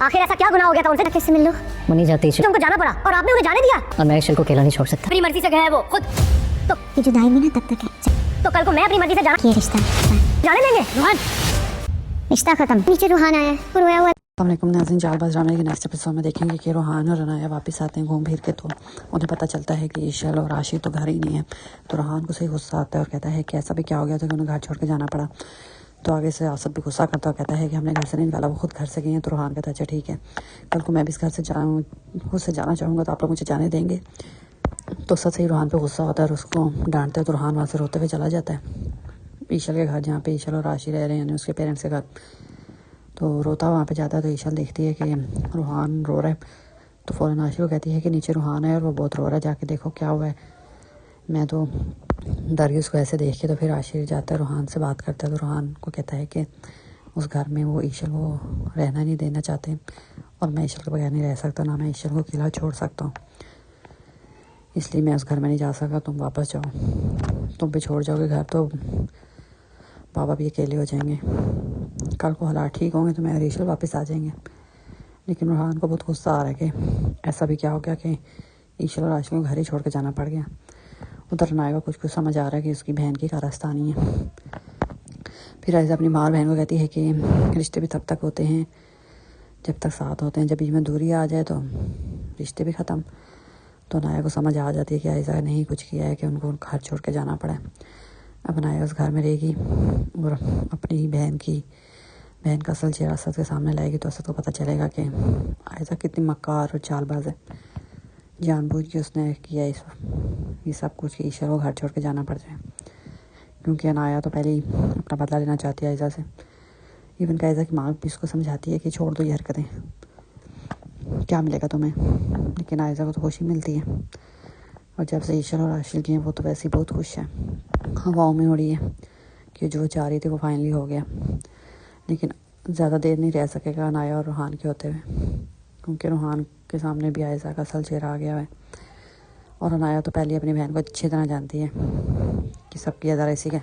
आखिर ऐसा क्या गुनाह हो गया था उनसे? किससे मिल लो? वो नहीं जाती इशल, तुमको जाना पड़ा और आपने उन्हें जाने दिया। और मैं इशल को अकेला नहीं छोड़ सकता। अपनी मर्जी से गए हैं वो खुद। तो ये जुदाई में ना तब तक है तो कल को मैं अपनी मर्जी से जाना ये रिश्ता जाने देंगे? रोहन, रिश्ता खत्म। नीचे रूहान आया है, रोया हुआ। अस्सलामुअलैकुम नाज़रीन, जालबाज ड्रामे के नेक्स्ट एपिसोड में देखेंगे कि रोहान और अनाया वापस आते हैं घूम फिर के। तो उन्हें पता चलता है कि ईशल और आशिक तो घर ही नहीं है। तो रोहान को सही गुस्सा आता है और कहता है कि ऐसा भी क्या हो गया था कि उन्हें घर छोड़ के जाना पड़ा। तो आगे से आसफ भी गुस्सा करता और कहता है कि हमने घर से नहीं निकाला, वो खुद घर से गई हैं। तो रोहान कहता है अच्छा ठीक है, कल को मैं भी इस घर से खुद से जाना चाहूँगा तो आप लोग मुझे जाने देंगे। तो सही रोहान पे गुस्सा होता है और उसको डांटते हैं। तो रोहान वहाँ से रोते हुए चला जाता है ईशल के घर, जहाँ पे ईशल और आशी रह रहे हैं, यानी उसके पेरेंट्स के घर। तो रोता वहाँ पे जाता है। तो ईशल देखती है कि रूहान रो रहा है। तो फ़ौरन आशी को कहती है कि नीचे रूहान है और वो बहुत रो रहा है, जाके देखो क्या हुआ है। मैं तो डर गई उसको ऐसे देख के। तो फिर आशी जाता है, रूहान से बात करता है। तो रूहान को कहता है कि उस घर में वो ईशल को रहना नहीं देना चाहते और मैं ईशल के बगैर नहीं रह सकता, ना मैं ईशल को अकेला छोड़ सकता हूँ, इसलिए मैं उस घर में नहीं जा सका। तुम वापस जाओ, तुम भी छोड़ जाओगे घर तो पापा भी अकेले हो जाएंगे। कल को हालात ठीक होंगे तो मैं और ईशल वापस आ जाएंगे। लेकिन रूहान को बहुत गुस्सा आ रहा है कि ऐसा भी क्या हो गया कि ईशल और आशिक को घर ही छोड़ के जाना पड़ गया। उधर अनाया को कुछ समझ आ रहा है कि उसकी बहन की कारस्तानी है। फिर ऐसे अपनी माँ और बहन को कहती है कि रिश्ते भी तब तक होते हैं जब तक साथ होते हैं, जब बीच में दूरी आ जाए तो रिश्ते भी ख़त्म। तो अनाया को समझ आ जाती है कि ऐसा नहीं कुछ किया है कि उनको घर छोड़ के जाना पड़ा है। अब अनाया उस घर में रहेगी और अपनी बहन का असल चेहरा असद के सामने लाएगी। तो असद को पता चलेगा कि आयशा कितनी मक्कार और चालबाज है, जानबूझ के उसने किया ये सब कुछ कि ईशा को घर छोड़ के जाना पड़ जाए। क्योंकि अनाया तो पहले ही अपना बदला लेना चाहती है आयशा से। इवन कि आयशा की माँ भी उसको समझाती है कि छोड़ दो ये हरकतें, क्या मिलेगा तुम्हें। लेकिन आयशा को तो खुशी मिलती है। और जब से ईशल और आशिक की हैं वो तो वैसे ही बहुत खुश है, हवाओं में उड़ी है कि जो चाह रही थी वो फाइनली हो गया। लेकिन ज़्यादा देर नहीं रह सकेगा अनाया और रूहान के होते हुए, क्योंकि रूहान के सामने भी आयशा का असल चेहरा आ गया है। और अनाया तो पहले अपनी बहन को अच्छी तरह जानती है कि सबकी अदार ऐसी है।